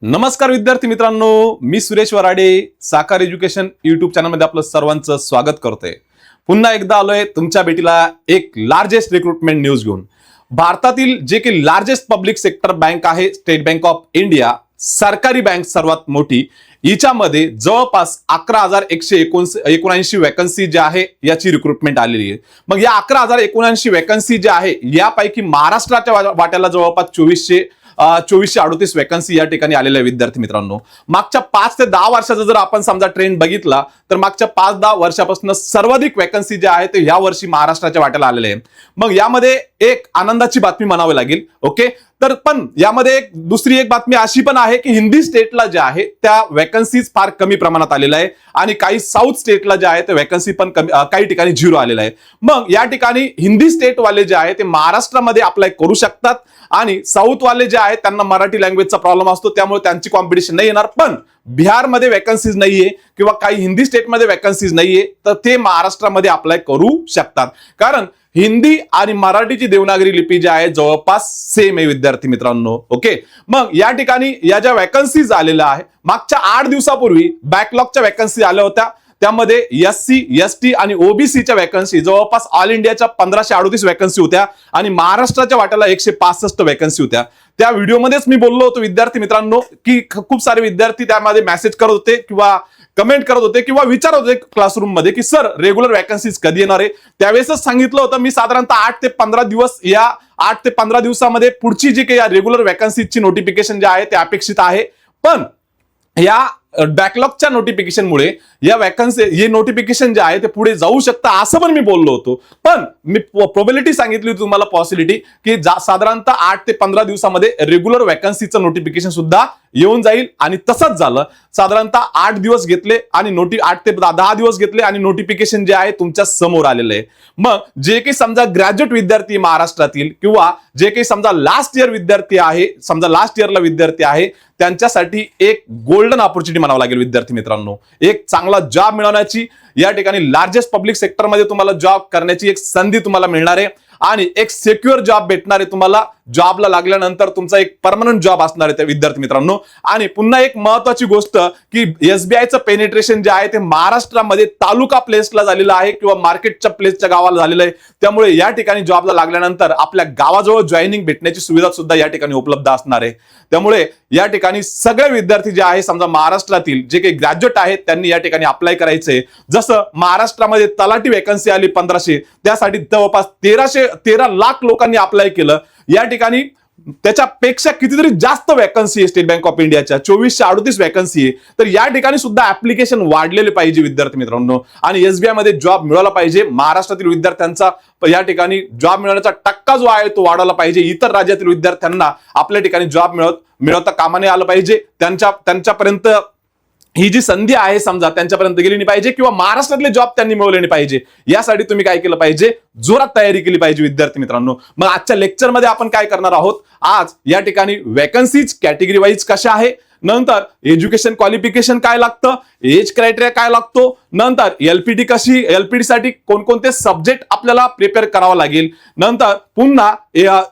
नमस्कार विद्यार्थी मित्रांनो, मी सुरेश वराडे साकार एज्युकेशन युट्यूब चॅनलमध्ये आपलं सर्वांचं स्वागत करतोय। पुन्हा एकदा आलोय तुमच्या भेटीला एक लार्जेस्ट रिक्रुटमेंट न्यूज घेऊन। भारतातील जे की लार्जेस्ट पब्लिक सेक्टर बँक आहे स्टेट बँक ऑफ इंडिया, सरकारी बँक सर्वात मोठी, हिच्यामध्ये जवळपास 11,179 वॅकन्सी जे आहे याची रिक्रुटमेंट आलेली आहे। मग या 11,079 वॅकन्सी जे आहे यापैकी महाराष्ट्राच्या वाट्याला जवळपास 2438 वॅकन्सी या ठिकाणी आलेल्या विद्यार्थी मित्रांनो। मागच्या 5 ते 10 वर्षाचा जर आपण समजा ट्रेंड बघितला तर मागच्या 5-10 वर्षापासून सर्वाधिक वॅकन्सी जे आहे ते या वर्षी महाराष्ट्राच्या वाट्याला आलेले आहे। मग यामध्ये एक आनंदाची बातमी म्हणावी लागेल, ओके। तर पण यामध्ये दुसरी एक बातमी अशी पण आहे की हिंदी स्टेटला जे आहे त्या वॅकन्सीज फार कमी प्रमाणात आलेल्या आहे आणि काही साऊथ स्टेटला जे आहे ते वॅकन्सी पण काही ठिकाणी 0 आलेला आहे। मग या ठिकाणी हिंदी स्टेट वाले जे आहे ते महाराष्ट्रामध्ये अप्लाय करू शकतात आणि साऊथ वाले जे आहेत त्यांना मराठी लँग्वेजचा प्रॉब्लेम असतो, त्यामुळे त्यांची कॉम्पिटिशन नाही येणार। पण बिहारमध्ये वॅकन्सीज नाहीये किंवा काही हिंदी स्टेटमध्ये वॅकन्सीज नाहीये तर ते महाराष्ट्रामध्ये अप्लाय करू शकतात, कारण हिंदी आणि मराठीची देवनागरी लिपी जी आहे जवळपास सेम आहे विद्यार्थी मित्रांनो, ओके। मग या ठिकाणी या ज्या वॅकन्सीज आलेल्या आहे मागच्या 8 दिवसापूर्वी बॅकलॉगच्या वॅकन्सी आल्या होत्या, त्यामध्ये एससी एसटी आणि ओबीसीच्या वॅकन्सी जवळपास ऑल इंडियाच्या 1538 वॅकन्सी होत्या आणि महाराष्ट्राच्या वाट्याला 165 वॅकन्सी होत्या। त्या व्हिडिओमध्येच मी बोललो होतो विद्यार्थी मित्रांनो की खूप सारे विद्यार्थी त्यामध्ये मेसेज करत होते किंवा कमेंट करत होते किंवा विचारत होते क्लासरूम मध्ये की सर रेग्युलर वॅकन्सीज कधी येणार आहे। त्यावेळेसच सांगितलं होतं मी साधारणतः 8 ते 15 दिवस, या 8 ते 15 दिवसामध्ये पुढची जी काही रेग्युलर वॅकन्सीची नोटिफिकेशन जे आहे ते अपेक्षित आहे। पण या बॅकलॉगच्या नोटिफिकेशनमुळे या वॅकन्सी हे नोटिफिकेशन जे आहे ते पुढे जाऊ शकतं असं पण मी बोललो होतो। पण मी प्रोबॅबिलिटी सांगितली तुम्हाला, पॉसिबिलिटी की साधारणतः 8 ते 15 दिवसामध्ये रेग्युलर वॅकन्सीचं नोटिफिकेशन सुद्धा येऊन जाईल आणि तसंच झालं। साधारणतः 8 दिवस घेतले आणि 8 ते 10 दिवस घेतले आणि नोटिफिकेशन जे आहे तुमच्या समोर आलेलं आहे। मग जे काही समजा ग्रॅज्युएट विद्यार्थी महाराष्ट्रातील किंवा जे काही समजा लास्ट इयर विद्यार्थी आहे, समजा लास्ट इयरला विद्यार्थी आहे, त्यांच्यासाठी एक गोल्डन ऑपॉर्च्युनिटी म्हणावं लागेल विद्यार्थी मित्रांनो। एक चांगला जॉब मिळवण्याची, या ठिकाणी लार्जेस्ट पब्लिक सेक्टरमध्ये तुम्हाला जॉब करण्याची एक संधी तुम्हाला मिळणार आहे आणि एक सिक्युअर जॉब भेटणार आहे तुम्हाला। जॉबला लागल्यानंतर तुमचा एक परमनंट जॉब असणार आहे त्या विद्यार्थी मित्रांनो। आणि पुन्हा एक महत्वाची गोष्ट की एसबीआयचं पेनिट्रेशन जे आहे ते महाराष्ट्रामध्ये तालुका प्लेसला झालेलं आहे किंवा मार्केटच्या प्लेसच्या गावाला झालेलं आहे, त्यामुळे या ठिकाणी जॉबला लागल्यानंतर आपल्या गावाजवळ जॉईनिंग भेटण्याची सुविधा सुद्धा या ठिकाणी उपलब्ध असणार आहे। त्यामुळे या ठिकाणी सगळे विद्यार्थी जे आहे समजा महाराष्ट्रातील जे काही ग्रॅज्युएट आहेत त्यांनी या ठिकाणी अप्लाय करायचंय। जसं महाराष्ट्रामध्ये तलाठी वॅकन्सी आली 1500, त्यासाठी जवळपास 13 लाख लोकांनी अप्लाय केलं। या ठिकाणी त्याच्यापेक्षा कितीतरी जास्त वॅकन्सी आहे स्टेट बँक ऑफ इंडियाच्या, 2438 वॅकन्सी आहे। तर या ठिकाणी सुद्धा ऍप्लिकेशन वाढलेले पाहिजे विद्यार्थी मित्रांनो आणि एसबीआय मध्ये जॉब मिळाला पाहिजे। महाराष्ट्रातील विद्यार्थ्यांचा या ठिकाणी जॉब मिळण्याचा टक्का जो आहे तो वाढवला पाहिजे। इतर राज्यातील विद्यार्थ्यांना आपल्या ठिकाणी जॉब मिळवता कामा नाही आलं पाहिजे, त्यांच्यापर्यंत ही जी संधी आहे समजा त्यांच्यापर्यंत गेली नाही पाहिजे किंवा महाराष्ट्रातले जॉब त्यांनी मिळवले नाही पाहिजे। यासाठी तुम्ही काय केलं पाहिजे, जोरात तयारी केली पाहिजे विद्यार्थी मित्रांनो। मग आजच्या लेक्चरमध्ये आपण काय करणार आहोत, आज या ठिकाणी वॅकन्सीज कॅटेगरी वाईज कशा आहे, नंतर एज्युकेशन क्वालिफिकेशन काय लागतं, एज क्रायटेरिया काय लागतो, नंतर एलपीटी कशी, एलपीटी साठी कोणकोणते सब्जेक्ट आपल्याला प्रिपेअर करावं लागेल, नंतर पुन्हा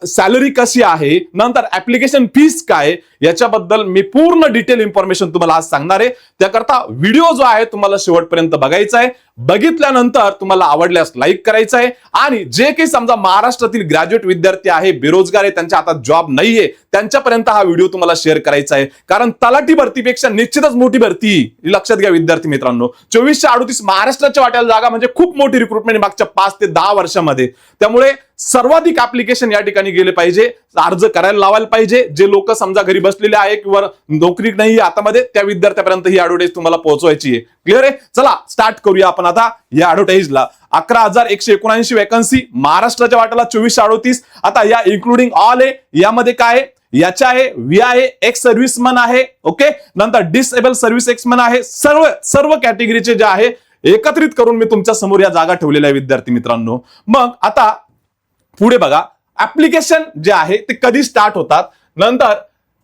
सॅलरी कशी आहे, नंतर ऍप्लिकेशन फीस काय, याच्याबद्दल मी पूर्ण डिटेल इन्फॉर्मेशन तुम्हाला आज सांगणार आहे। त्याकरता व्हिडिओ जो आहे तुम्हाला शेवटपर्यंत बघायचा आहे। बघितल्यानंतर तुम्हाला आवडल्यास लाईक करायचं आहे आणि जे काही समजा महाराष्ट्रातील ग्रॅज्युएट विद्यार्थी आहे, बेरोजगार आहे, त्यांच्या हातात जॉब नाहीये, त्यांच्यापर्यंत हा व्हिडिओ तुम्हाला शेअर करायचा आहे, कारण तलाठी भरतीपेक्षा निश्चितच मोठी भरती, लक्षात घ्या विद्यार्थी मित्रांनो। 2438 महाराष्ट्राच्या वाट्याला जागा म्हणजे खूप मोठी रिक्रुटमेंट मागच्या 5 ते 10 वर्षामध्ये, त्यामुळे सर्वाधिक ऍप्लिकेशन या ठिकाणी गेले पाहिजे, अर्ज करायला लावायला पाहिजे। जे लोक समजा घरी बसलेले आहे किंवा नोकरी नाही हातामध्ये त्या विद्यार्थ्यापर्यंत ही ऍडव्हर्टाइज तुम्हाला पोहोचवायची आहे। क्लिअर आहे? चला स्टार्ट करूया आपण आता या ऍडव्हर्टाइजला। 11,179 वॅकन्सी महाराष्ट्राच्या वाट्याला 2438। आता या इन्क्लुडिंग ऑल आहे, यामध्ये काय याच्या आहे, व्ही आहे, एक्स सर्व्हिसमन आहे, ओके, नंतर डिसेबल सर्व्हिस एक्समन आहे, सर्व कॅटेगरीचे जे आहे एकत्रित करून मी तुमच्या समोर या जागा ठेवलेल्या आहे विद्यार्थी मित्रांनो। मग आता पुढे बघा, ऍप्लिकेशन जे आहे ते कधी स्टार्ट होतात, नंतर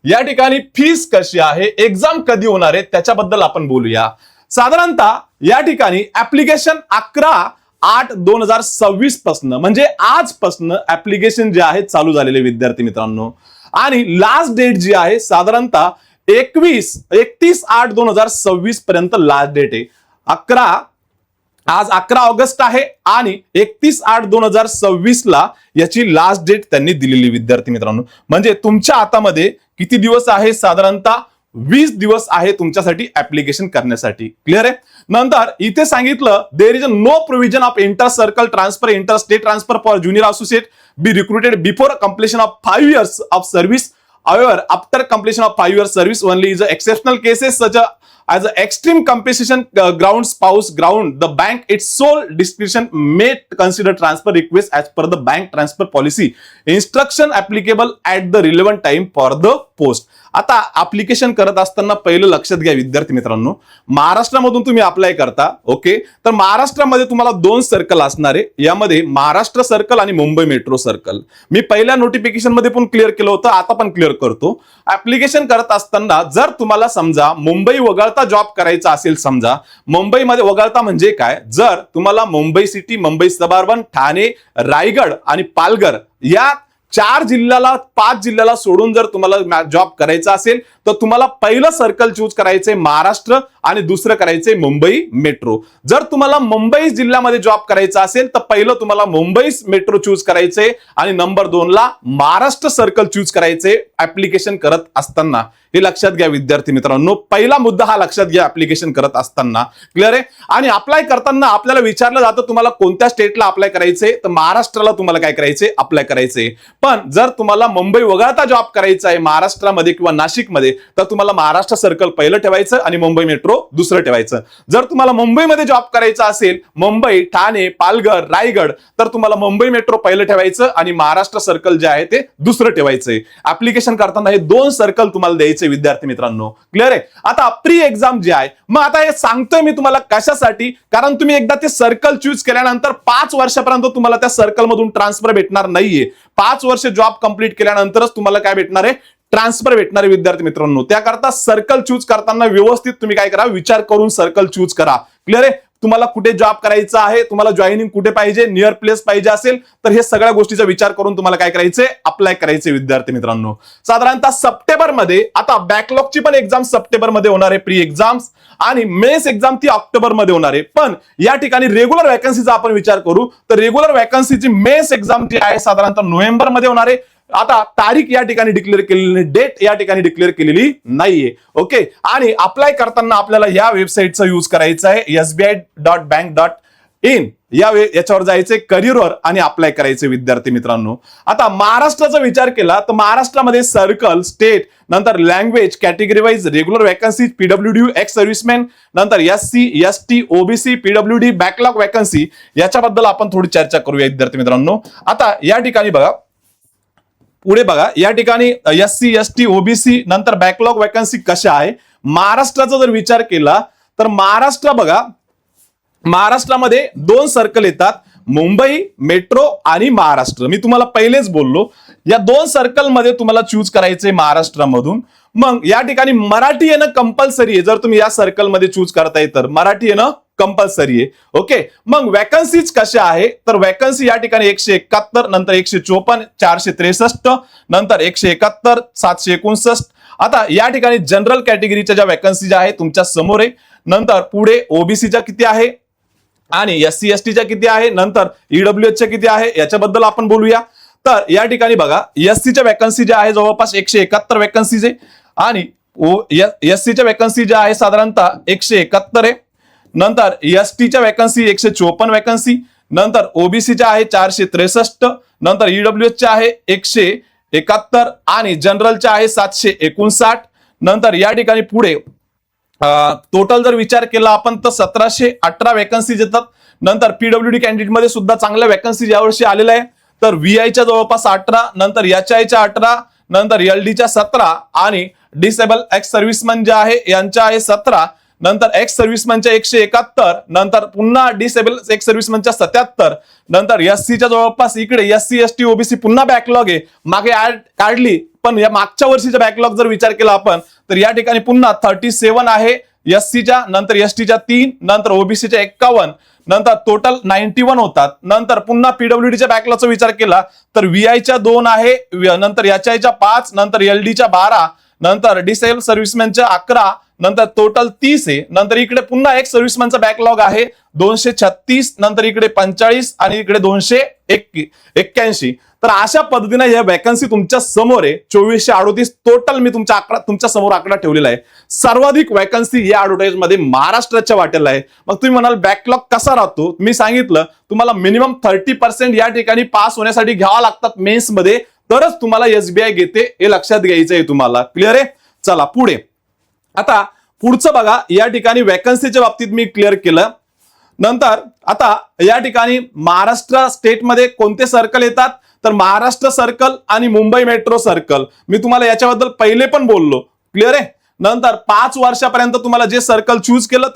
या ठिकाणी फीस कशी आहे, एक्झाम कधी होणार आहे त्याच्याबद्दल आपण बोलूया। साधारणतः या ठिकाणी ऍप्लिकेशन 11/8/2026 पासून म्हणजे आजपासून ऍप्लिकेशन जे आहे चालू झालेले विद्यार्थी मित्रांनो आणि लास्ट डेट जी आहे साधारणतः 31/8/2026 पर्यंत लास्ट डेट आहे. आज 11 ऑगस्ट आहे आणि 31/8/2026 ला याची लास्ट डेट त्यांनी दिलेली विद्यार्थी मित्रांनो. म्हणजे तुमच्या हातामध्ये किती दिवस आहे? साधारणतः 20 दिवस आहे तुमच्यासाठी ऍप्लिकेशन करण्यासाठी. क्लिअर आहे. नंतर इथे सांगितलं there is no provision of inter circle transfer, inter state transfer for junior associate be recruited before completion of 5 years of service. However, after completion of 5 years service only is exceptional cases such as extreme compensation ground, spouse ground, the bank its sole discretion may consider transfer request as per the bank transfer policy. Instruction applicable at the relevant time for the post. आता application करत असताना पहिलं लक्षात घ्या विद्यार्थी मित्रांनो, महाराष्ट्रामधून तुम्ही अप्लाय करता. ओके, तर महाराष्ट्रामध्ये तुम्हाला 2 सर्कल असणार आहे. यामध्ये महाराष्ट्र सर्कल आणि मुंबई मेट्रो सर्कल. मी पहिल्या नोटिफिकेशन मध्ये पण क्लिअर केलं होतं, आता पण क्लिअर करतो. ऍप्लिकेशन करत असताना जर तुम्हाला समजा मुंबई वगळता जॉब करायचा असेल, समजा मुंबईमध्ये वगळता म्हणजे काय, जर तुम्हाला मुंबई सिटी, मुंबई सबअर्बन, ठाणे, रायगड आणि पालघर या 4 जिल्ह्याला 5 जिल्ह्याला सोडून जर तुम्हाला जॉब करायचा असेल तर तुम्हाला पहिलं सर्कल चूज करायचंय महाराष्ट्र आणि दुसरं करायचंय मुंबई मेट्रो. जर तुम्हाला मुंबई जिल्ह्यामध्ये जॉब करायचा असेल तर पहिलं तुम्हाला मुंबई मेट्रो चूज करायचंय आणि नंबर 2 ला महाराष्ट्र सर्कल चूज करायचंय ऍप्लिकेशन करत असताना. हे लक्षात घ्या विद्यार्थी मित्रांनो, पहिला मुद्दा हा लक्षात घ्या ऍप्लिकेशन करत असताना. क्लिअर आहे. आणि अप्लाय करताना आपल्याला विचारलं जातं तुम्हाला कोणत्या स्टेटला अप्लाय करायचंय, तर महाराष्ट्राला तुम्हाला काय करायचंय? अप्लाय करायचंय. पण जर तुम्हाला मुंबई वगळता जॉब करायचा आहे महाराष्ट्रामध्ये किंवा नाशिकमध्ये तर तुम्हाला महाराष्ट्र सर्कल पहिलं ठेवायचं आणि मुंबई मेट्रो दुसरं ठेवायचं. जर तुम्हाला मुंबईमध्ये जॉब करायचा असेल, मुंबई, ठाणे, पालघर, रायगड, तर तुम्हाला मुंबई मेट्रो पहिलं ठेवायचं आणि महाराष्ट्र सर्कल जे आहे ते दुसरं ठेवायचंय. ऍप्लिकेशन करताना हे 2 सर्कल तुम्हाला द्यायचे विद्यार्थी मित्रांनो. क्लिअर आहे. आता प्री एक्झाम जे आहे, मग आता हे सांगतोय मी तुम्हाला कशासाठी, कारण तुम्ही एकदा ते सर्कल चूज केल्यानंतर 5 वर्षापर्यंत तुम्हाला त्या सर्कल मधून ट्रान्सफर भेटणार नाहीये. 5 वर्ष जॉब कंप्लीट केल्यानंतरच तुम्हाला काय भेटणार आहे? ट्रान्सफर भेटणारे विद्यार्थी मित्रांनो. त्याकरता सर्कल चूज करताना व्यवस्थित तुम्ही काय करा? विचार करून सर्कल चूज करा. क्लिअर आहे. तुम्हाला कुठे जॉब करायचा आहे, तुम्हाला जॉईनिंग कुठे पाहिजे, नियर प्लेस पाहिजे असेल तर हे सगळ्या गोष्टीचा विचार करून तुम्हाला काय करायचंय? अप्लाय करायचे विद्यार्थी मित्रांनो. साधारणतः सप्टेंबरमध्ये, आता बॅकलॉगची पण एक्झाम सप्टेंबरमध्ये होणार आहे प्री एक्झाम्स, आणि मेन्स एक्झाम ती ऑक्टोबरमध्ये होणार आहे. पण या ठिकाणी रेग्युलर वॅकन्सीचा आपण विचार करू तर रेग्युलर वॅकन्सीची मेन्स एक्झाम जी आहे साधारणतः नोव्हेंबरमध्ये होणार आहे. आता तारीख या ठिकाणी डिक्लेअर केलेली, डेट या ठिकाणी डिक्लेअर केलेली नाहीये. ओके, आणि अप्लाय करताना आपल्याला या वेबसाईटचा यूज करायचा आहे sbi.bank.in. याच्यावर जायचे करिअरवर आणि अप्लाय करायचे विद्यार्थी मित्रांनो. आता महाराष्ट्राचा विचार केला तर महाराष्ट्रामध्ये सर्कल, स्टेट, नंतर language, category wise, regular vacancy, PWD, ex serviceman, नंतर SC, ST, OBC, PWD, backlog vacancy, याच्याबद्दल आपण थोडी चर्चा करूया विद्यार्थी मित्रांनो. आता या ठिकाणी बघा, पुढे बघा, या ठिकाणी एससी, एसटी, ओबीसी, नंतर बॅकलॉग वॅकन्सी कशा आहे. महाराष्ट्राचा जर विचार केला तर महाराष्ट्र बघा, महाराष्ट्रामध्ये 2 सर्कल येतात, मुंबई मेट्रो आणि महाराष्ट्र. मी तुम्हाला पहिलेच बोललो या 2 सर्कल मध्ये तुम्हाला चूज करायचंय महाराष्ट्रामधून. मग या ठिकाणी मराठी येणं कंपल्सरी आहे. जर तुम्ही या सर्कल मध्ये चूज करताय तर मराठी येणं कंपल्सरी आहे. ओके, मग वॅकन्सीज कशा आहे तर वॅकन्सी या ठिकाणी 171, नंतर 154, 463, नंतर 171, 759. आता या ठिकाणी जनरल कॅटेगरीच्या ज्या वॅकन्सी ज्या आहे तुमच्या समोर आहे. नंतर पुढे ओबीसीच्या किती आहे आणि एससी एसटीच्या किती आहे, नंतर ईडब्ल्यूएचच्या किती आहे याच्याबद्दल आपण बोलूया. तर या ठिकाणी बघा, एससीच्या वॅकन्सी ज्या आहे जवळपास 171 वॅकन्सीज आहे आणि एससीच्या वॅकन्सी ज्या आहे साधारणतः 171 आहे. नंतर एसटीच्या वॅकन्सी 154 वॅकन्सी, नंतर ओबीसीच्या आहे 463, नंतर ईडब्ल्यूएचच्या आहे 171 आणि जनरलच्या आहे 759. नंतर या ठिकाणी पुढे टोटल जर विचार केला आपण तर 1718 वॅकन्सीज येतात. नंतर पीडब्ल्यूडी कॅन्डिडेट मध्ये सुद्धा चांगल्या वॅकन्सी यावर्षी आलेल्या आहे. तर व्हीआयच्या जवळपास 18, नंतर एचआयच्या 18, नंतर एलडीच्या 17 आणि डिसेबल एक्स सर्व्हिसमॅन ज्या आहे यांच्या आहे 17, नंतर एक्स सर्व्हिसमॅनच्या 171, नंतर पुन्हा डिसेबल एक्स सर्व्हिसमॅनच्या 77, नंतर एससीच्या जवळपास इकडे एससी एसटी ओबीसी पुन्हा बॅकलॉग आहे, मागे ऍड काढली पण या मागच्या वर्षीचा बॅकलॉग जर विचार केला आपण तर या ठिकाणी पुन्हा 37 आहे एससीच्या, नंतर एसटीच्या 3, नंतर ओबीसीच्या 51, नंतर टोटल 91 होतात. नंतर पुन्हा पीडब्ल्यूडीच्या बॅकलॉगचा विचार केला तर व्हीआयच्या 2 आहे, नंतर एचआयच्या 5, नंतर एलडीच्या 12, नंतर डिसेबल सर्व्हिसमॅनचे 11, नंतर टोटल 30 आहे. नंतर इकडे पुन्हा एक सर्व्हिसमॅनचा बॅकलॉग आहे 236, नंतर इकडे 45 आणि इकडे 281. तर अशा पद्धतीने या वॅकन्सी तुमच्या समोर आहे. 2438 टोटल मी तुमच्या समोर आकडा ठेवलेला आहे. सर्वाधिक वॅकन्सी या ऍडव्हर्टाइज मध्ये महाराष्ट्राच्या वाटेला आहे. मग तुम्ही म्हणाल बॅकलॉग कसा राहतो? मी सांगितलं तुम्हाला मिनिमम 30% या ठिकाणी पास होण्यासाठी घ्यावा लागतात मेन्स मध्ये, तरच तुम्हाला एसबीआय घेते, हे लक्षात घ्यायचं आहे तुम्हाला. क्लिअर आहे? चला पुढे. आता पुढचं बघा, या ठिकाणी वॅकन्सीच्या बाबतीत मी क्लिअर केलं. नंतर आता या ठिकाणी महाराष्ट्र स्टेटमध्ये कोणते सर्कल येतात? तर महाराष्ट्र सर्कल आणि मुंबई मेट्रो सर्कल. मी तुम्हाला याच्याबद्दल पहिले पण बोललो. क्लिअर आहे? नंतर 5 वर्षापर्यंत तुम्हाला जे सर्कल चूज केलं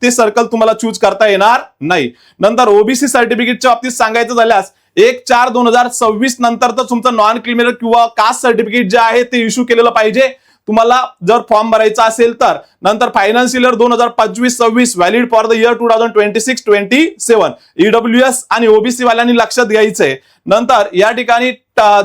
ते सर्कल तुम्हाला चूज करता येणार नाही. नंतर ओबीसी सर्टिफिकेटच्या बाबतीत सांगायचं झाल्यास 1/4/2026 नंतर तर तुमचं नॉन क्रिमिनल किंवा कास्ट सर्टिफिकेट जे आहे ते इश्यू केलेलं पाहिजे तुम्हाला जर फॉर्म भरायचा असेल तर. नंतर financial year 2025-26 valid for the year 2026-27. EWS आणि ओबीसी वाल्यांनी लक्षात घ्यायचंय. नंतर या ठिकाणी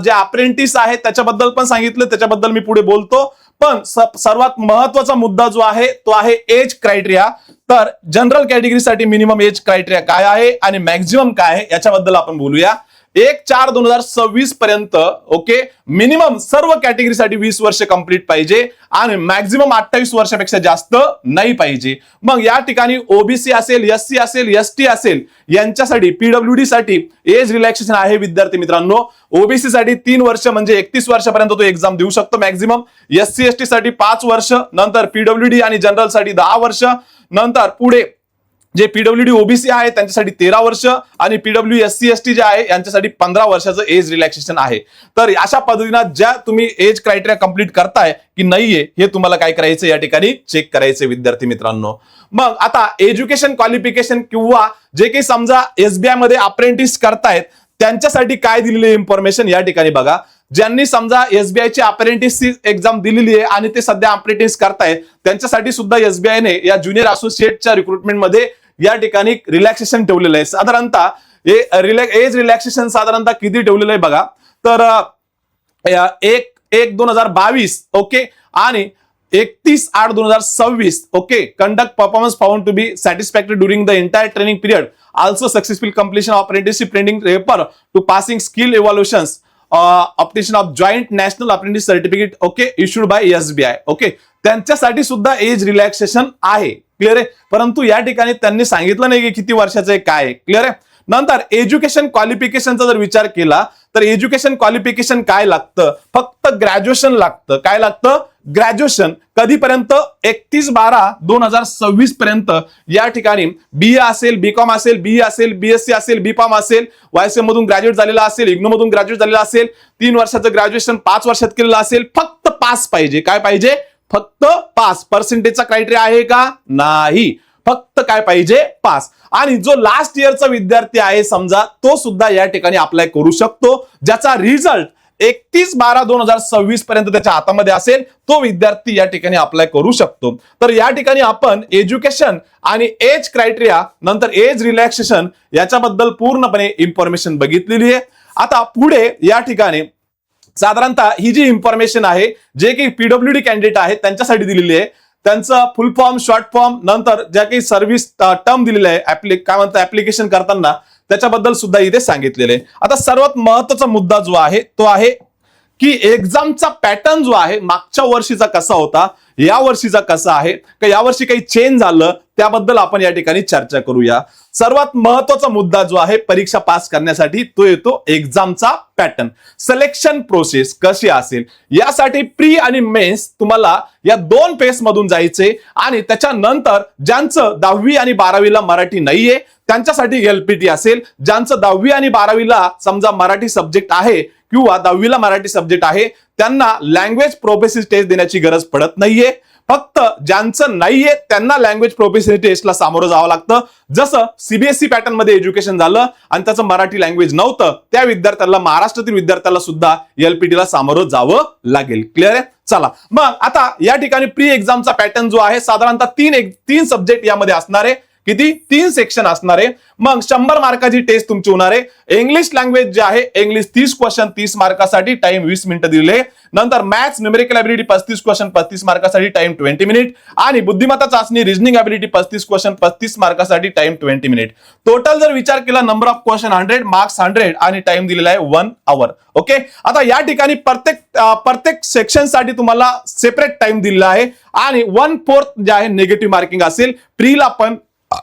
जे अप्रेंटिस आहे त्याच्याबद्दल पण सांगितलं, त्याच्याबद्दल मी पुढे बोलतो. पण सर्वात महत्वाचा मुद्दा जो आहे तो आहे एज क्रायटेरिया. तर जनरल कॅटेगरीसाठी मिनिमम एज क्रायटेरिया काय आहे आणि मॅक्झिमम काय आहे याच्याबद्दल आपण बोलूया. 1/4/2026 पर्यंत ओके मिनिमम सर्व कॅटेगरीसाठी 20 वर्ष कंप्लीट पाहिजे आणि मॅक्झिमम 28 वर्षापेक्षा जास्त नाही पाहिजे. मग या ठिकाणी ओबीसी असेल, एससी असेल, एसटी असेल यांच्यासाठी पीडब्ल्यूडी साठी एज रिलॅक्सेशन आहे विद्यार्थी मित्रांनो. ओबीसी साठी 3 वर्ष म्हणजे 31 वर्षापर्यंत तो एक्झाम देऊ शकतो मॅक्झिमम. एससी एसटी साठी 5 वर्ष, नंतर पीडब्ल्यूडी आणि जनरल साठी 10 वर्ष. नंतर पुढे जे पीडब्ल्यूडी ओबीसी आहे त्यांच्यासाठी 13 वर्ष आणि पीडब्ल्यू एससी एसटी जे आहे यांच्यासाठी 15 वर्षाचं एज रिलॅक्सेशन आहे. तर अशा पद्धतीनं ज्या तुम्ही एज क्रायटेरिया कंप्लीट करताय की नाहीये हे तुम्हाला काय करायचं या ठिकाणी चेक करायचे विद्यार्थी मित्रांनो. मग आता एज्युकेशन क्वालिफिकेशन किंवा जे काही समजा एसबीआय मध्ये अप्रेंटिस करतायत त्यांच्यासाठी काय दिलेली इन्फॉर्मेशन या ठिकाणी बघा. ज्यांनी समजा एसबीआय ची अप्रेंटिस एक्झाम दिलेली आहे आणि ते सध्या अप्रेंटिस करतायत त्यांच्यासाठी सुद्धा एसबीआयने या ज्युनियर असोसिएटच्या रिक्रुटमेंट मध्ये या ठिकाणी रिलॅक्सेशन ठेवलेलं आहे. साधारणतः एज रिलॅक्सेशन साधारणतः किती ठेवलेलं आहे बघा. तर 1/1/2022 ओके आणि 31/8/2026 okay. Conduct performance found to be satisfactory during the entire training period. Also successful completion of apprenticeship training paper to passing skill evaluations optation of joint national apprentice certificate okay issued by SBI okay. त्यांच्यासाठी सुद्धा age relaxation आहे. Clear आहे? परंतु या ठिकाणी त्यांनी सांगितलं नाही की किती वर्षाचं आहे काय. क्लिअर आहे? नंतर एज्युकेशन क्वालिफिकेशनचा जर विचार केला तर एज्युकेशन क्वालिफिकेशन काय लागतं? फक्त ग्रॅज्युएशन लागतं. काय लागतं? ग्रॅज्युएशन. कधीपर्यंत? 31/12/2026 पर्यंत या ठिकाणी बीए असेल, बीकॉम असेल, बीई असेल, बीएससी असेल, बीफार्म असेल, वायसीएम मधून ग्रॅज्युएट झालेला असेल, इग्नू मधून ग्रॅज्युएट झालेला असेल, 3 वर्षाचं ग्रॅज्युएशन 5 वर्षात केलेलं असेल. फक्त पास पाहिजे. काय पाहिजे? फक्त पास. पर्सेंटेजचा क्रायटेरिया आहे का? नाही. फक्त काय पाहिजे? पास. आणि जो लास्ट इयरचा विद्यार्थी आहे समजा तो सुद्धा या ठिकाणी अप्लाय करू शकतो. ज्याचा रिझल्ट 31/12/2026 पर्यंत त्याच्या हातामध्ये असेल तो विद्यार्थी या ठिकाणी अप्लाय करू शकतो. तर या ठिकाणी आपण एज्युकेशन आणि एज क्रायटेरिया नंतर एज रिलॅक्सेशन याच्याबद्दल पूर्णपणे इन्फॉर्मेशन बघितलेली आहे. आता पुढे या ठिकाणी साधारणतः ही जी इन्फॉर्मेशन आहे जे काही पीडब्ल्यूडी कॅन्डिडेट आहेत त्यांच्यासाठी दिलेली आहे. त्यांचं फुल फॉर्म, शॉर्ट फॉर्म, नंतर ज्या काही सर्व्हिस टर्म दिलेले आहे काय म्हणतात ऍप्लिकेशन करताना त्याच्याबद्दल सुद्धा इथे सांगितलेले आहे. आता सर्वात महत्वाचा मुद्दा जो आहे तो आहे की एक्झामचा पॅटर्न जो आहे मागच्या वर्षीचा कसा होता, या वर्षीचा कसा आहे, का यावर्षी काही चेंज झालं त्याबद्दल आपण या ठिकाणी चर्चा करूया. सर्वात महत्वाचा मुद्दा जो आहे परीक्षा पास करण्यासाठी तो येतो एक्झामचा पॅटर्न. सिलेक्शन प्रोसेस कशी असेल यासाठी प्री आणि मेन्स तुम्हाला या 2 फेज मधून जायचे आणि त्याच्यानंतर ज्यांचं 10वी आणि 12वीला मराठी नाहीये त्यांच्यासाठी एलपीटी असेल. ज्यांचं 10वी आणि 12वीला समजा मराठी सब्जेक्ट आहे किंवा 10वीला मराठी सब्जेक्ट आहे त्यांना लँग्वेज प्रोफिशियन्सी टेस्ट देण्याची गरज पडत नाहीये. फक्त ज्यांचं नाहीये त्यांना लँग्वेज प्रोफिशियन्सी टेस्टला सामोरं जावं लागतं. जसं सीबीएसई पॅटर्न मध्ये एज्युकेशन झालं आणि त्याचं मराठी लँग्वेज नव्हतं त्या विद्यार्थ्याला, महाराष्ट्रातील विद्यार्थ्याला सुद्धा एलपीटीला सामोरं जावं लागेल. क्लिअर आहे? चला मग आता या ठिकाणी प्री एक्झामचा पॅटर्न जो आहे साधारणतः 3 सब्जेक्ट यामध्ये असणार आहे किती 3 सेक्शन असणार आहे. मग 100 मार्काची टेस्ट तुमची होणार आहे. इंग्लिश लँग्वेज जे आहे इंग्लिश 30 क्वेश्चन 30 मार्कासाठी टाइम 20 मिनिटं दिले. नंतर मॅथ्स न्यूमेरिकल ॲबिलिटी 35 क्वेश्चन 35 मार्कासाठी टाइम 20 मिनिट आणि बुद्धिमत्ता चाचणी रिजनिंग ॲबिलिटी 35 क्वेश्चन 35 मार्कासाठी टाइम 20 मिनिट. टोटल जर विचार केला नंबर ऑफ क्वेश्चन 100 मार्क्स 100 आणि टाइम दिलेला आहे 1 आवर. ओके, आता या ठिकाणी प्रत्येक सेक्शन साठी तुम्हाला सेपरेट टाइम दिलेला आहे आणि 1/4 जे आहे निगेटिव्ह मार्किंग असेल. प्रीला पण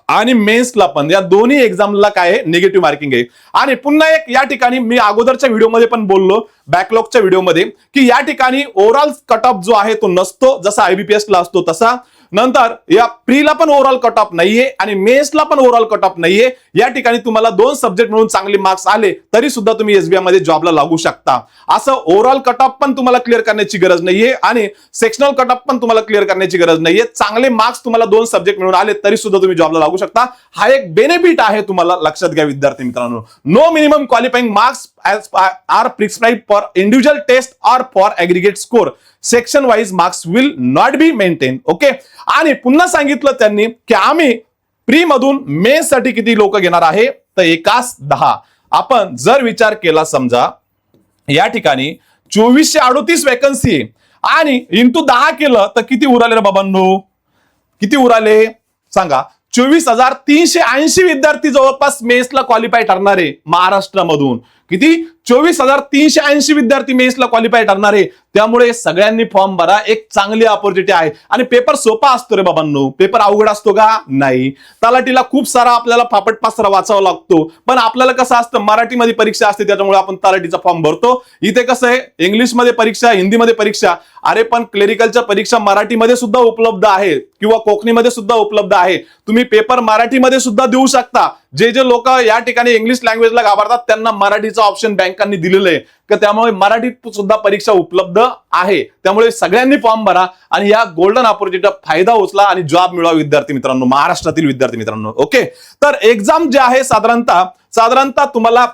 आणि मेन्सला पण या दोन्ही एक्झामला काय आहे निगेटिव्ह मार्किंग आहे. आणि पुन्हा एक या ठिकाणी मी अगोदरच्या व्हिडिओमध्ये पण बोललो बॅकलॉगच्या व्हिडिओमध्ये की या ठिकाणी ओव्हरऑल कट ऑफ जो आहे तो नसतो जसा आयबीपीएस ला असतो तसा. नंतर या प्रीला पण ओव्हरऑल कट ऑफ नाहीये आणि मेन्सला पण ओव्हरऑल कट ऑफ नाहीये. या ठिकाणी तुम्हाला 2 सब्जेक्ट म्हणून चांगले मार्क्स आले तरी सुद्धा तुम्ही एसबीआय मध्ये जॉबला लागू शकता. असं ओव्हरऑल कट ऑफ पण तुम्हाला क्लिअर करण्याची गरज नाहीये आणि सेक्शनल कट ऑफ पण तुम्हाला क्लिअर करण्याची गरज नाहीये. चांगले मार्क्स तुम्हाला 2 सब्जेक्ट मिळून आले तरी सुद्धा तुम्ही जॉबला लागू शकता. हा एक बेनिफिट आहे, तुम्हाला लक्षात घ्या विद्यार्थी मित्रांनो. No minimum qualifying marks are prescribed for individual test or for aggregate score. Section wise marks will not be maintained. Okay, आणि पुन्हा सांगितलं त्यांनी की आम्ही प्री मधून मेन्स साठी किती लोक घेणार आहे तर एकास 10. आपण जर विचार केला समजा या ठिकाणी 2438 वॅकन्सी आणि इंटू 10 केलं तर किती उराले रे बाबांनो, किती उराले सांगा. 24,380 विद्यार्थी जवळपास मेन्सला क्वालिफाय ठरणार आहे महाराष्ट्रामधून. किती 24,380 विद्यार्थी मेन्सला क्वालिफाय ठरणार आहे. त्यामुळे सगळ्यांनी फॉर्म भरा, एक चांगली ऑपॉर्च्युनिटी आहे. आणि पेपर सोपा असतो रे बाबांनो, पेपर अवघड असतो का नाही. तलाठीला खूप सारा आपल्याला फापट पासरा वाचावा लागतो, पण आपल्याला कसं असतं मराठीमध्ये परीक्षा असते त्याच्यामुळे आपण तलाठीचा फॉर्म भरतो. इथे कसं आहे इंग्लिशमध्ये परीक्षा हिंदीमध्ये परीक्षा, अरे पण क्लेरिकलच्या परीक्षा मराठीमध्ये सुद्धा उपलब्ध आहे किंवा कोकणीमध्ये सुद्धा उपलब्ध आहे. तुम्ही पेपर मराठीमध्ये सुद्धा देऊ शकता. जे लोक या ठिकाणी इंग्लिश लँग्वेजला घाबरतात त्यांना मराठीचा ऑप्शन बँकांनी दिलेलं आहे की त्यामुळे मराठीत सुद्धा परीक्षा उपलब्ध आहे. त्यामुळे सगळ्यांनी फॉर्म भरा आणि या गोल्डन ऑपॉर्च्युनिटीचा फायदा उचला आणि जॉब मिळवा विद्यार्थी मित्रांनो, महाराष्ट्रातील विद्यार्थी मित्रांनो. ओके, तर एक्झाम जे आहे साधारणतः तुम्हाला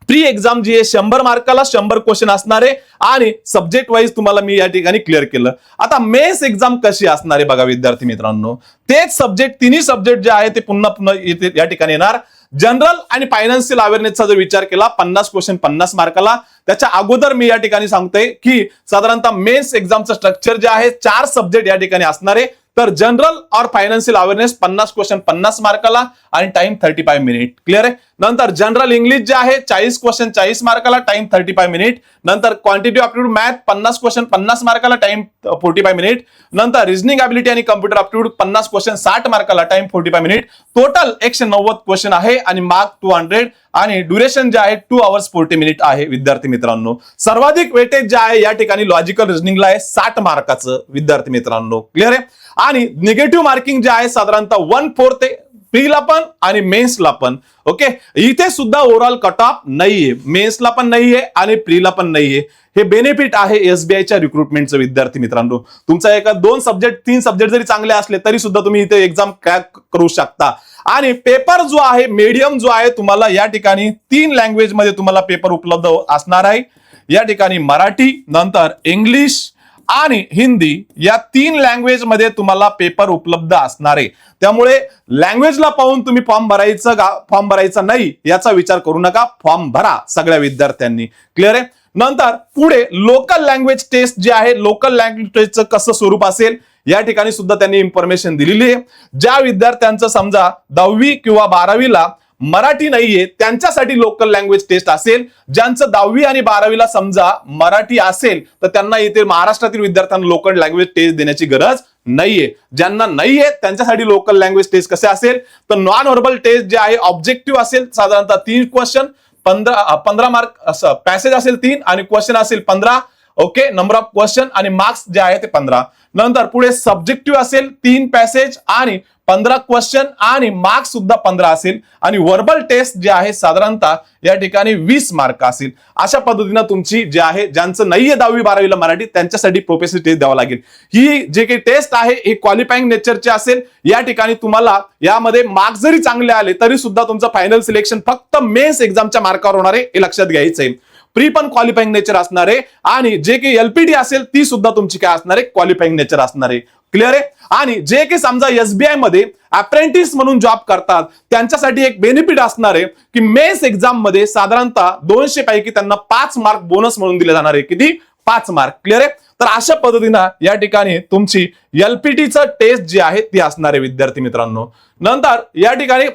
प्री एक्झाम जी आहे 100 मार्काला 100 क्वेश्चन असणार आहे आणि सब्जेक्ट वाईज तुम्हाला मी या ठिकाणी क्लिअर केलं. आता मेन्स एक्झाम कशी असणार आहे बघा विद्यार्थी मित्रांनो. तेच सब्जेक्ट तिन्ही सब्जेक्ट जे आहे ते पुन्हा या ठिकाणी येणार. जनरल आणि फायनान्शियल अवेअरनेसचा जर विचार केला 50 क्वेश्चन 50 मार्काला. त्याच्या अगोदर मी या ठिकाणी सांगतोय की साधारणतः मेन्स एक्झामचं स्ट्रक्चर जे आहे 4 सब्जेक्ट या ठिकाणी असणार आहे. तर जनरल और फायनान्शियल अवेअरनेस 50 क्वेश्चन 50 मार्काला आणि टाइम 35 मिनिट. क्लिअर आहे. नंतर जनरल इंग्लिश जे आहे 40 क्वेश्चन 40 मार्काला टाइम 35 मिनिट. नंतर क्वांटिटी अप्टिट्यूड मॅथ 50 क्वेश्चन 50 मार्काला टाइम 45 मिनिट. नंतर रिजनिंग ॲबिलिटी आणि कम्प्युटर अप्टिट्यूड 50 क्वेश्चन 60 मार्काला टाइम 45 मिनिट. टोटल 190 क्वेश्चन आहे आणि मार्क 200 आणि ड्युरेशन जे आहे 2 hours 40 मिनिट आहे विद्यार्थी मित्रांनो. सर्वाधिक वेटेज जे आहे या ठिकाणी लॉजिकल रिजनिंगला आहे 60 मार्काचं विद्यार्थी मित्रांनो. क्लिअर आहे. आणि निगेटिव्ह मार्किंग जे आहे साधारणतः 1/4 प्रीला पण आणि मेन्सला पण. ओके, इथे सुद्धा ओव्हरऑल कट ऑफ नाहीये, मेन्सला पण नाहीये आणि प्रीला पण नाहीये. हे बेनिफिट आहे एसबीआयच्या रिक्रुटमेंटचं विद्यार्थी मित्रांनो. तुमचा एका 2 सब्जेक्ट 3 सब्जेक्ट जरी चांगले असले तरी सुद्धा तुम्ही इथे एक्झाम क्रॅक करू शकता. आणि पेपर जो आहे मीडियम जो आहे तुम्हाला या ठिकाणी 3 लँग्वेज मध्ये तुम्हाला पेपर उपलब्ध असणार आहे. या ठिकाणी मराठी, नंतर इंग्लिश आणि हिंदी या 3 लँग्वेज मध्ये तुम्हाला पेपर उपलब्ध असणार आहे. त्यामुळे लँग्वेजला पाहून तुम्ही फॉर्म भरायचा नाही याचा विचार करू नका. फॉर्म भरा सगळ्या विद्यार्थ्यांनी. क्लिअर आहे. नंतर पुढे लोकल लँग्वेज टेस्ट जे आहे लोकल लँग्वेज टेस्टचं कसं स्वरूप असेल या ठिकाणी सुद्धा त्यांनी इन्फॉर्मेशन दिलेली आहे. ज्या विद्यार्थ्यांचं समजा 10वी किंवा 12वीला मराठी नाहीये त्यांच्यासाठी लोकल लँग्वेज टेस्ट असेल. ज्यांचं 10वी आणि 12वीला समजा मराठी असेल तर त्यांना इथे महाराष्ट्रातील विद्यार्थ्यांना लोकल लँग्वेज टेस्ट देण्याची गरज नाहीये. ज्यांना नाहीये त्यांच्यासाठी लोकल लँग्वेज टेस्ट कसे असेल तर नॉन व्हर्बल टेस्ट जे आहे ऑब्जेक्टिव्ह असेल साधारणतः 3 क्वेश्चन 15 मार्क असं पॅसेज असेल 3 आणि क्वेश्चन असेल 15. ओके, नंबर ऑफ क्वेश्चन आणि मार्क्स जे आहे ते 15. नंतर पुढे सब्जेक्टिव्ह असेल 3 पॅसेज आणि 15 क्वेश्चन आणि मार्क्स सुद्धा 15 असेल आणि वर्बल टेस्ट जे आहे साधारणतः या ठिकाणी 20 मार्क असेल. अशा पद्धतीने तुमची जे आहे ज्यांचं नाहीये 10वी 12वीला मराठी त्यांच्यासाठी प्रोफेशनल टेस्ट द्यावा लागेल. ही जे काही टेस्ट आहे ही क्वालिफाईंग नेचरची असेल. या ठिकाणी तुम्हाला यामध्ये मार्क्स जरी चांगले आले तरी सुद्धा तुमचं फायनल सिलेक्शन फक्त मेन्स एक्झामच्या मार्कावर होणार आहे हे लक्षात घ्यायचं आहे. प्री पण क्वालिफाईंग नेचर असणार आहे आणि जे काही एलपीटी असेल ती सुद्धा तुमची काय असणार आहे, क्वालिफाईंग नेचर असणार आहे. क्लिअर आहे. आणि जे काही समजा एसबीआय मध्ये अप्रेंटिस म्हणून जॉब करतात त्यांच्यासाठी एक बेनिफिट असणार आहे की मेन्स एक्झाम मध्ये साधारणतः 200 पैकी त्यांना 5 मार्क बोनस म्हणून दिले जाणार आहे. किती? 5 मार्क. क्लिअर आहे. तर अशा पद्धतीनं या ठिकाणी तुमची एलपीटीचं टेस्ट जी आहे ती असणार आहे विद्यार्थी मित्रांनो. नंतर या ठिकाणी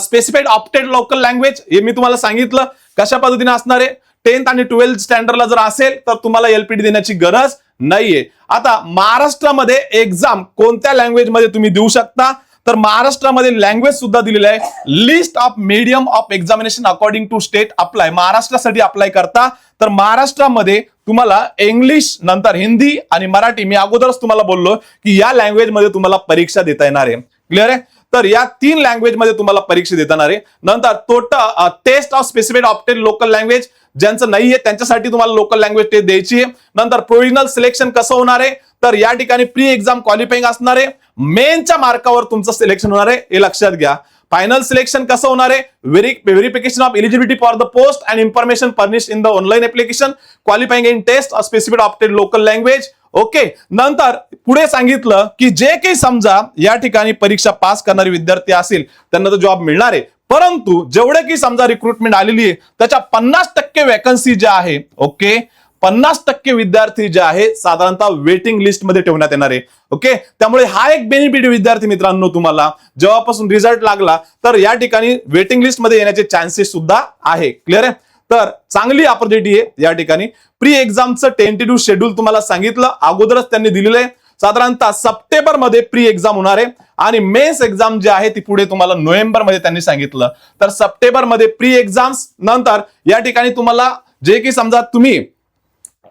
स्पेसिफाईड ऑप्टेड लोकल लँग्वेज हे मी तुम्हाला सांगितलं कशा पद्धतीने असणार आहे. 10th आणि 12th स्टँडर्डला जर असेल तर तुम्हाला एलपीटी देण्याची गरज नाहीये. आता महाराष्ट्रामध्ये एक्झाम कोणत्या लँग्वेज मध्ये तुम्ही देऊ शकता तर महाराष्ट्रामध्ये लँग्वेज सुद्धा दिलेलं आहे. List of medium of examination according to state apply. महाराष्ट्रासाठी अप्लाय करता तर महाराष्ट्रामध्ये तुम्हाला इंग्लिश नंतर हिंदी आणि मराठी मी अगोदरच तुम्हाला बोललो की या लँग्वेज मध्ये तुम्हाला परीक्षा देता येणार आहे. क्लिअर आहे. तर या 3 लँग्वेज मध्ये तुम्हाला परीक्षा देता येणार आहे. नंतर total test of specified opted local language ज्यांचं नाहीये त्यांच्यासाठी तुम्हाला लोकल लँग्वेज टेस्ट द्यायची आहे. नंतर प्रोव्हिजनल सिलेक्शन कसं होणार आहे तर या ठिकाणी प्री एक्झाम क्वालिफाईंग असणार आहे. मेनच्या मार्कावर तुमचं सिलेक्शन होणार आहे हे लक्षात घ्या. फायनल सिलेक्शन कसं होणार आहे, verification of eligibility for the post and information furnished in the online application qualifying in test of specified opted local language. Okay. नंतर पुढे सांगितलं की जे काही समजा या ठिकाणी परीक्षा पास करणारे विद्यार्थी असेल त्यांना तर जॉब मिळणार आहे, परंतु जेवढे की समजा रिक्रुटमेंट आलेली आहे त्याच्या 50% वॅकन्सी ज्या आहे, ओके, 50% विद्यार्थी जे आहे साधारणतः वेटिंग लिस्ट मध्ये ठेवण्यात येणार आहे. ओके. त्यामुळे हा एक बेनिफिट विद्यार्थी मित्रांनो तुम्हाला जेव्हापासून रिझल्ट लागला तर या ठिकाणी वेटिंग लिस्ट मध्ये येण्याचे चान्सेस सुद्धा आहे. क्लिअर आहे. तर चांगली ऑपॉर्च्युनिटी आहे या ठिकाणी. प्री एक्झामचं टेंटेटिव्ह शेड्यूल तुम्हाला सांगितलं अगोदरच त्यांनी दिलेलं आहे. साधारणतः सप्टेंबर मध्ये प्री एक्झाम होणार आहे आणि मेन्स एक्झाम जी आहे ती पुढे तुम्हाला नोव्हेंबर मध्ये त्यांनी सांगितलं. तर सप्टेंबर मध्ये प्री एक्झाम्स नंतर या ठिकाणी तुम्हाला जे की समजा तुम्ही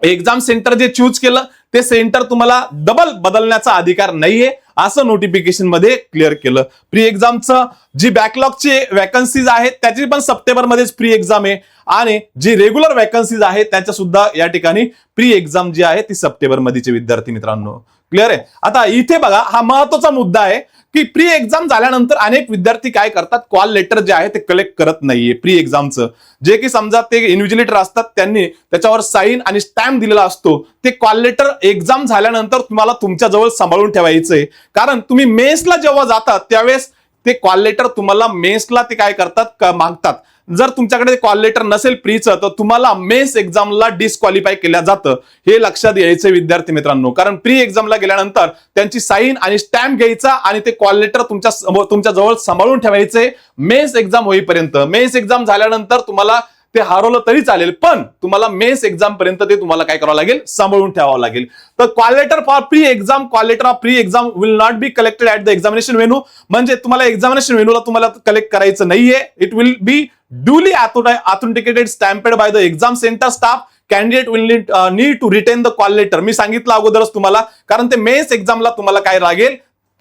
एक्झाम सेंटर जे चूज केलं ते सेंटर तुम्हाला डबल बदलण्याचा अधिकार नाहीये असं नोटिफिकेशन मध्ये क्लिअर केलं. प्री एक्झामचं जी बॅकलॉगची वॅकन्सीज आहेत त्याची पण सप्टेंबर मध्येच प्री एक्झाम आहे आणि जी रेग्युलर वॅकन्सीज आहेत त्याच्या सुद्धा या ठिकाणी प्री एक्झाम जी आहे ती सप्टेंबर मध्येचे विद्यार्थी मित्रांनो. क्लिअर आहे. आता इथे बघा हा महत्वाचा मुद्दा आहे की प्री एक्झाम झाल्यानंतर अनेक विद्यार्थी काय करतात, कॉल लेटर जे आहे ते कलेक्ट करत नाहीये. प्री एक्झामचं जे की समजा ते इन्व्हिजिलेटर असतात त्यांनी त्याच्यावर साईन आणि स्टॅम्प दिलेला असतो ते कॉल लेटर एक्झाम झाल्यानंतर तुम्हाला तुमच्या जवळ सांभाळून ठेवायचंय. कारण तुम्ही मेन्सला जेव्हा जातात त्यावेळेस ते कॉल लेटर तुम्हाला मेन्सला ते काय करतात मागतात. जर तुमच्याकडे कॉल लेटर नसेल प्रीचं तर तुम्हाला मेन्स एक्झामला डिस्क्वालिफाय केलं जातं. हे लक्षात यायचं विद्यार्थी मित्रांनो. कारण प्री एक्झामला गेल्यानंतर त्यांची साईन आणि स्टॅम्प घ्यायचा आणि ते कॉल लेटर तुमच्या जवळ सांभाळून ठेवायचे मेन्स एक्झाम होईपर्यंत. मेन्स एक्झाम झाल्यानंतर तुम्हाला ते हरवलं तरी चालेल पण तुम्हाला मेन्स एक्झाम पर्यंत ते तुम्हाला काय करावं लागेल, सांभाळून ठेवावं लागेल. तर call letter for pre exam, call letter of pre exam will not be collected at the examination venue. म्हणजे तुम्हाला एक्झामिनेशन व्हेन्यूला तुम्हाला कलेक्ट करायचं नाहीये. It will be duly authenticated stamped by the exam center staff. Candidate will need to retain the call letter. मी सांगितलं अगोदरच तुम्हाला कारण ते मेन्स एक्झामला तुम्हाला काय लागेल,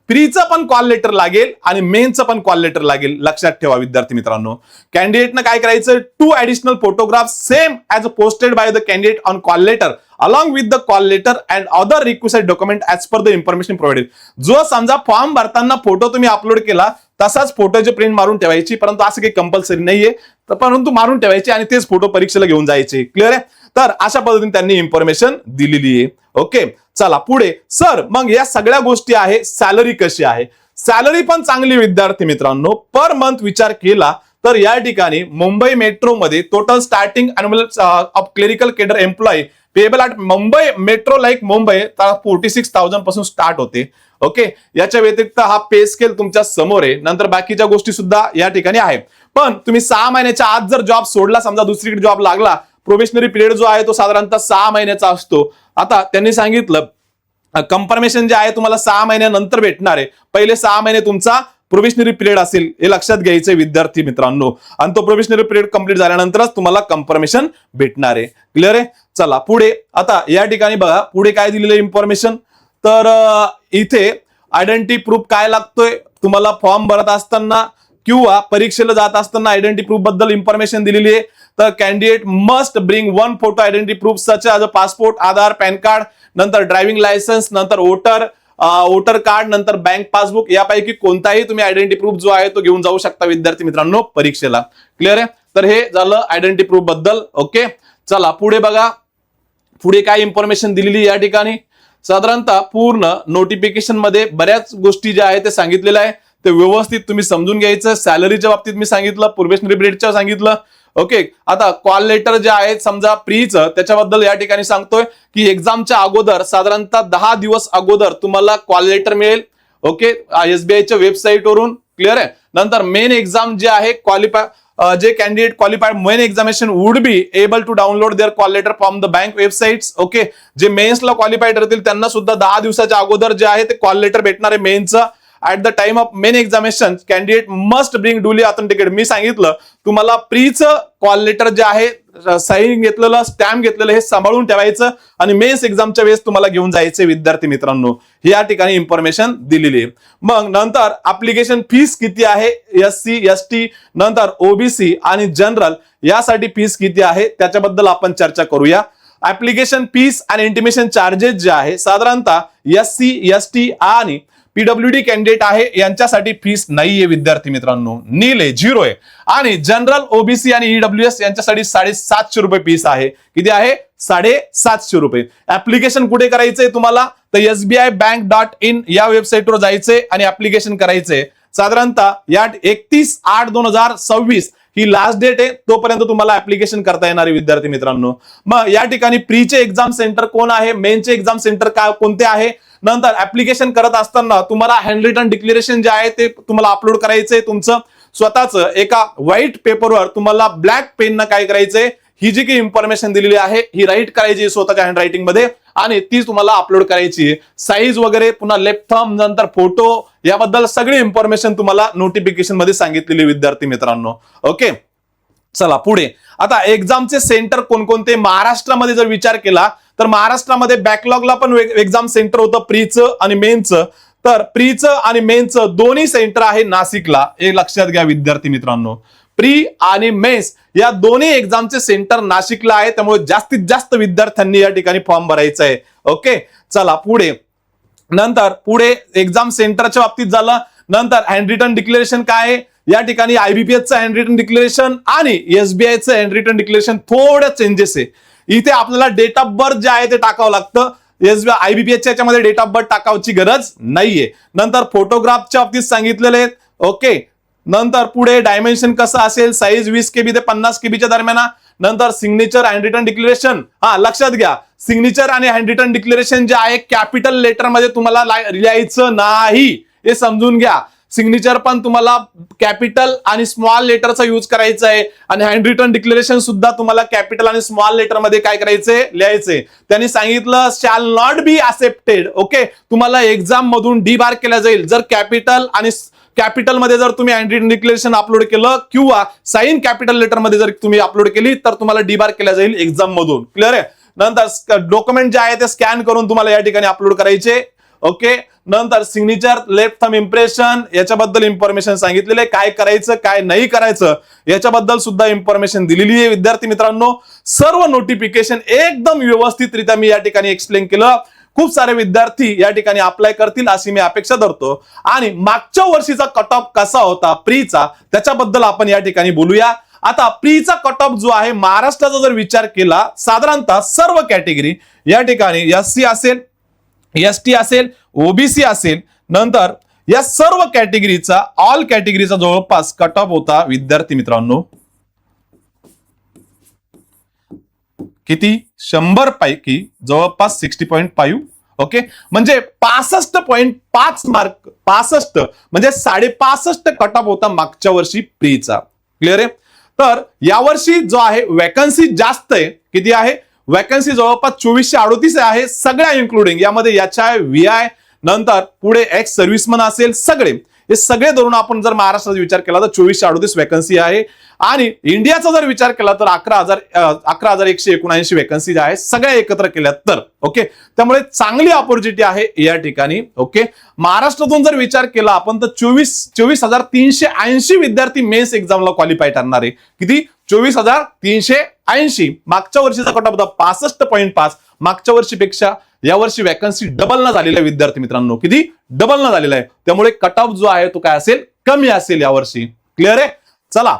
प्रीचं पण कॉल लेटर लागेल आणि मेन्सचं पण कॉल लेटर लागेल. लक्षात ठेवा विद्यार्थी मित्रांनो. कॅन्डिडेटनं काय करायचं, 2 additional photographs same as posted by the candidate on call letter along with the call letter and other requisite document as per the information provided. जो समजा फॉर्म भरताना फोटो तुम्ही अपलोड केला तसाच फोटोची प्रिंट मारून ठेवायची, परंतु असं काही कंपल्सरी नाहीये, परंतु मारून ठेवायचे आणि तेच फोटो परीक्षेला घेऊन जायचे. क्लिअर आहे. तर अशा पद्धतीने त्यांनी इन्फॉर्मेशन दिलेली आहे. ओके. चला पुढे. सर मग या सगळ्या गोष्टी आहे, सॅलरी कशी आहे? सॅलरी पण चांगली विद्यार्थी मित्रांनो. पर मंथ विचार केला तर या ठिकाणी मुंबई मेट्रो मध्ये total starting annual of clerical cadre employee payable at Mumbai metro like Mumbai 46,000 पासून स्टार्ट होते. ओके. याच्या व्यतिरिक्त हा पे स्केल तुमच्या समोर आहे. नंतर बाकीच्या गोष्टी सुद्धा या ठिकाणी आहे. पण तुम्ही 6 महिन्याच्या आत जर जॉब सोडला, समजा दुसरीकडे जॉब लागला, प्रोबेशनरी पिरियड जो आहे तो साधारणतः 6 महिन्याचा असतो. आता त्यांनी सांगितलं कन्फर्मेशन जे आहे तुम्हाला 6 महिन्यानंतर भेटणार आहे. पहिले 6 महिने तुमचा प्रोबेशनरी पिरियड असेल हे लक्षात घ्यायचं विद्यार्थी मित्रांनो. आणि तो प्रोबेशनरी पिरियड कंप्लीट झाल्यानंतरच तुम्हाला कन्फर्मेशन भेटणार आहे. क्लिअर आहे. चला पुढे. आता या ठिकाणी बघा पुढे काय दिलेलं इन्फॉर्मेशन. तर इथे आयडेंटिटी प्रूफ काय लागतोय तुम्हाला फॉर्म भरत असताना किंवा परीक्षेला जात असताना आयडेंटिटी प्रूफ बद्दल इन्फॉर्मेशन दिलेली आहे. तर candidate must bring 1 photo identity proof such as a passport, Aadhaar, pan card, नंतर ड्रायव्हिंग लायसन्स, नंतर वोटर वोटर कार्ड, नंतर बँक पासबुक, यापैकी कोणताही तुम्ही आयडेंटिटी प्रूफ जो आहे तो घेऊन जाऊ शकता विद्यार्थी मित्रांनो परीक्षेला. क्लिअर आहे? तर हे झालं आयडेंटिटी प्रूफ बद्दल. ओके, चला पुढे बघा. पुढे काय इन्फॉर्मेशन दिलेली या ठिकाणी. साधारणतः पूर्ण नोटिफिकेशन मध्ये बऱ्याच गोष्टी ज्या आहेत ते सांगितलेल्या आहे, ते व्यवस्थित तुम्ही समजून घ्यायचं. सॅलरीच्या बाबतीत मी सांगितलं, प्रोबेशनरी पिरियडच्या सांगितलं. ओके, आता कॉल लेटर जे आहेत समजा प्रीचं, त्याच्याबद्दल या ठिकाणी सांगतोय की एक्झामच्या अगोदर साधारणतः 10 दिवस अगोदर तुम्हाला कॉल लेटर मिळेल. ओके, SBIच्या वेबसाईटवरून. क्लिअर आहे? नंतर मेन एक्झाम जे आहे जे candidate qualified main examination would be able to download their call letter from the bank websites. Okay, जे मेन्सला क्वालिफाईड राहतील त्यांना सुद्धा 10 दिवसाच्या अगोदर जे आहे ते कॉल लेटर भेटणार आहे मेन्सचं. At the time of main examination candidate must bring duly authenticate. मी सांगितलं तुम्हाला प्रीचं कॉल लेटर जे आहे साईन घेतलेलं, स्टॅम्प घेतलेलं हे सांभाळून ठेवायचं आणि मेन्स एक्झामच्या वेळेस तुम्हाला घेऊन जायचे विद्यार्थी मित्रांनो. या ठिकाणी इन्फॉर्मेशन दिलेली आहे. मग नंतर ऍप्लिकेशन फीस किती आहे, SC ST नंतर OBC आणि जनरल यासाठी फीस किती आहे त्याच्याबद्दल आपण चर्चा करूया. ऍप्लिकेशन फीस आणि इंटिमेशन चार्जेस जे आहे साधारणतः SC ST आणि PWD कॅन्डिडेट आहे यांच्यासाठी फीस नाहीये विद्यार्थी मित्रांनो, नील आहे, झिरो आहे. आणि जनरल OBC आणि EWS यांच्यासाठी 750 रुपये फीस आहे. किती आहे? 750 रुपये. ऍप्लिकेशन कुठे करायचंय तुम्हाला? तर SBIbank.in या वेबसाईटवर जायचंय आणि ऍप्लिकेशन करायचंय. साधारणतः या 31/8/2026 ही लास्ट डेट आहे, तोपर्यंत तुम्हाला ऍप्लिकेशन करता येणार आहे विद्यार्थी मित्रांनो. मग या ठिकाणी प्रीचे एक्झाम सेंटर कोण आहे, मेनचे एक्झाम सेंटर कोणते आहे, नंतर ऍप्लिकेशन करत असताना तुम्हाला हँड रिटन डिक्लेरेशन जे आहे ते तुम्हाला अपलोड करायचंय. तुमचं स्वतःचं एका व्हाईट पेपरवर तुम्हाला ब्लॅक पेननं काय करायचंय, ही जी काही इन्फॉर्मेशन दिलेली आहे ही राईट करायची स्वतःच्या हँड रायटिंग मध्ये आणि ती तुम्हाला अपलोड करायची. साईज वगैरे, पुन्हा लेफ्ट थंब, नंतर फोटो, याबद्दल सगळी इन्फॉर्मेशन तुम्हाला नोटिफिकेशन मध्ये सांगितलेली विद्यार्थी मित्रांनो. ओके, चला पुढे. आता एक्झामचे सेंटर कोणकोणते महाराष्ट्रामध्ये जर विचार केला तर महाराष्ट्रामध्ये बॅकलॉगला पण एक्झाम सेंटर होतं प्रीचं आणि मेनचं. तर प्रीचं आणि मेनचं दोन्ही सेंटर आहे नाशिकला, हे लक्षात घ्या विद्यार्थी मित्रांनो. प्री आणि मेन्स या दोन्ही एक्झामचे सेंटर नाशिकला आहे, त्यामुळे जास्तीत जास्त विद्यार्थ्यांनी या ठिकाणी फॉर्म भरायचा आहे. ओके, चला पुढे. नंतर पुढे एक्झाम सेंटरच्या बाबतीत झालं. नंतर हँड रिटन डिक्लेरेशन काय आहे, या ठिकाणी IBPSचं हँड रिटन डिक्लेरेशन आणि SBIचं हँड रिटन डिक्लेरेशन थोडं चेंजेस आहे. इथे आपल्याला डेट ऑफ बर्थ जे आहे ते टाकावं लागतं. IBPSच्या याच्यामध्ये डेट ऑफ बर्थ टाकावची गरज नाहीये. नंतर फोटोग्राफच्या बाबतीत सांगितलेले आहेत. ओके, नंतर पुढे डायमेन्शन कसं असेल, साईज 20 KB ते 50 KBच्या दरम्यान. नंतर सिग्नेचर हँड रिटन डिक्लेरेशन, लक्षात घ्या सिग्नेचर आणि हँड रिटन डिक्लेरेशन जे आहे कॅपिटल लेटर मध्ये तुम्हाला लिहायचं नाही, हे समजून घ्या. सिग्नेचर पण तुम्हाला कॅपिटल आणि स्मॉल लेटरचा यूज करायचा आहे आणि हँड रिटन डिक्लेरेशन सुद्धा तुम्हाला कॅपिटल आणि स्मॉल लेटर मध्ये काय करायचंय, लिहायचंय. त्यांनी सांगितलं shall not be accepted. Okay, तुम्हाला एक्झाम मधून डिबार केला जाईल जर कॅपिटल मध्ये जर तुम्ही हँड रिटन डिक्लेरेशन अपलोड केलं किंवा साइन कॅपिटल लेटर मध्ये जर तुम्ही अपलोड केली तर तुम्हाला डिबार केला जाईल एक्झाम मधून. क्लिअर आहे? नंतर डॉक्युमेंट जे आहे ते स्कॅन करून तुम्हाला या ठिकाणी अपलोड करायचे. ओके, नंतर सिग्नेचर, लेफ्ट थंब इम्प्रेशन याच्याबद्दल इन्फॉर्मेशन सांगितलेले, काय करायचं काय नाही करायचं याच्याबद्दल सुद्धा इन्फॉर्मेशन दिलेली आहे विद्यार्थी मित्रांनो. सर्व नोटिफिकेशन एकदम व्यवस्थितरित्या मी या ठिकाणी एक्सप्लेन केलं. खूप सारे विद्यार्थी या ठिकाणी अप्लाय करतील अशी मी अपेक्षा धरतो. आणि मागच्या वर्षीचा कट ऑफ कसा होता प्रीचा त्याच्याबद्दल आपण या ठिकाणी बोलूया. आता प्रीचा कट ऑफ जो आहे महाराष्ट्राचा जर विचार केला, साधारणतः सर्व कॅटेगरी या ठिकाणी SC असेल, ST असेल, OBC असेल, नंतर या सर्व कॅटेगरीचा ऑल कॅटेगरीचा जवळपास कट ऑफ होता विद्यार्थी मित्रांनो किती, 100 पैकी जवळपास 60.5. ओके, म्हणजे 65.5 मार्क, 65 म्हणजे 65.5 कट ऑफ होता मागच्या वर्षी प्रीचा. क्लिअर आहे? तर यावर्षी जो आहे वॅकन्सी जास्त आहे. किती आहे वॅकन्सी? जवळपास 2438 आहे, सगळ्या इन्क्लुडिंग यामध्ये HI, VI, नंतर पुढे एक्स सर्व्हिसमन असेल, सगळे हे सगळे धरून आपण जर महाराष्ट्राचा विचार केला तर 2438 वॅकन्सी आहे. आणि इंडियाचा जर विचार केला तर 11,179 वॅकन्सी आहे सगळ्या एकत्र केल्या तर. ओके, त्यामुळे चांगली ऑपॉर्च्युनिटी आहे या ठिकाणी. ओके, महाराष्ट्रातून जर विचार केला आपण तर 24,380 विद्यार्थी मेन्स एक्झामला क्वालिफाय ठरणार आहे. किती? 24,380. मागच्या वर्षीचा कट ऑफ होता 65.5, मागच्या वर्षीपेक्षा यावर्षी वॅकन्सी डबल न झालेल्या विद्यार्थी मित्रांनो, किती डबल न झालेला आहे, त्यामुळे कट ऑफ जो आहे तो काय असेल, कमी असेल यावर्षी. क्लिअर आहे. चला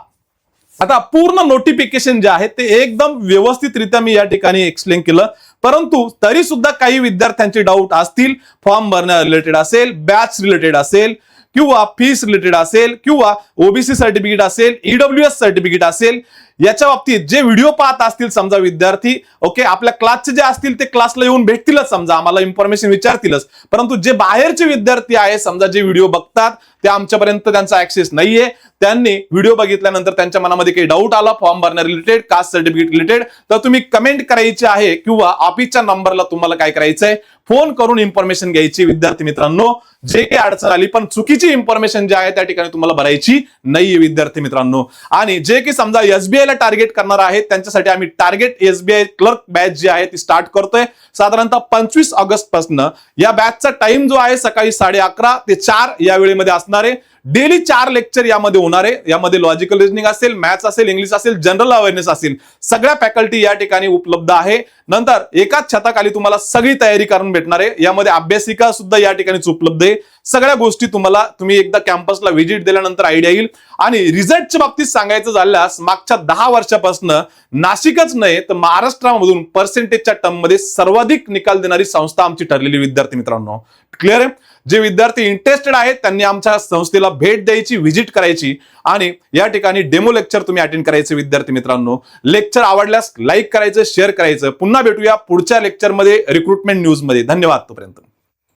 आता पूर्ण नोटिफिकेशन जे आहे ते एकदम व्यवस्थितरित्या मी या ठिकाणी एक्सप्लेन केलं, परंतु तरी सुद्धा काही विद्यार्थ्यांचे डाऊट असतील, फॉर्म भरण्या रिलेटेड असेल, बॅच रिलेटेड असेल किंवा फीस रिलेटेड असेल किंवा ओबीसी सर्टिफिकेट असेल, ईडब्ल्यूएस सर्टिफिकेट असेल, याच्या बाबतीत जे व्हिडिओ पाहत असतील समजा विद्यार्थी, ओके, आपल्या क्लासचे जे असतील ते क्लासला येऊन भेटतीलच, समजा आम्हाला इन्फॉर्मेशन विचारतीलच, परंतु जे बाहेरचे विद्यार्थी आहे समजा जे व्हिडिओ बघतात ते आमच्यापर्यंत त्यांचा ऍक्सेस नाहीये, त्यांनी व्हिडिओ बघितल्यानंतर त्यांच्या मनामध्ये काही डाऊट आला फॉर्म भरण्या रिलेटेड, कास्ट सर्टिफिकेट रिलेटेड, तर तुम्ही कमेंट करायची आहे किंवा ऑफिसच्या नंबरला तुम्हाला काय करायचंय, फोन करून इन्फॉर्मेशन घ्यायची विद्यार्थी मित्रांनो. जे काही अडचण आली पण चुकीची इन्फॉर्मेशन जी आहे त्या ठिकाणी तुम्हाला भरायची नाहीये विद्यार्थी मित्रांनो. आणि जे की समजा एसबीआय ला टार्गेट करणार आहेत त्यांच्यासाठी आम्ही टार्गेट एसबीआय क्लर्क बॅच जी आहे ती स्टार्ट करतोय साधारणतः 25 ऑगस्ट पासून. या बॅचचा टाइम जो आहे सकाळी 11:30 ते 4 या वेळेमध्ये असणार आहे. डेली 4 लेक्चर यामध्ये होणार आहे. यामध्ये लॉजिकल रिजनिंग असेल, मॅथ्स असेल, इंग्लिश असेल, जनरल अवेअरनेस असेल, सगळ्या फॅकल्टी या ठिकाणी उपलब्ध आहे. नंतर एकाच छताखाली तुम्हाला सगळी तयारी करून भेटणार आहे. यामध्ये अभ्यासिका सुद्धा या ठिकाणीच उपलब्ध आहे. सगळ्या गोष्टी तुम्ही एकदा कॅम्पसला व्हिजिट दिल्यानंतर आयडिया येईल. आणि रिझल्टच्या बाबतीत सांगायचं झाल्यास मागच्या 10 वर्षापासून नाशिकच नाही तर महाराष्ट्रामधून पर्सेंटेजच्या टर्म मध्ये सर्वाधिक निकाल देणारी संस्था आमची ठरलेली विद्यार्थी मित्रांनो. क्लिअर आहे. जे विद्यार्थी इंटरेस्टेड आहेत त्यांनी आमच्या संस्थेला भेट द्यायची, व्हिजिट करायची आणि या ठिकाणी डेमो लेक्चर तुम्ही अटेंड करायचे विद्यार्थी मित्रांनो. लेक्चर आवडल्यास लाईक करायचं, शेअर करायचं. पुन्हा भेटूया पुढच्या लेक्चरमध्ये रिक्रुटमेंट न्यूज मध्ये. धन्यवाद. तोपर्यंत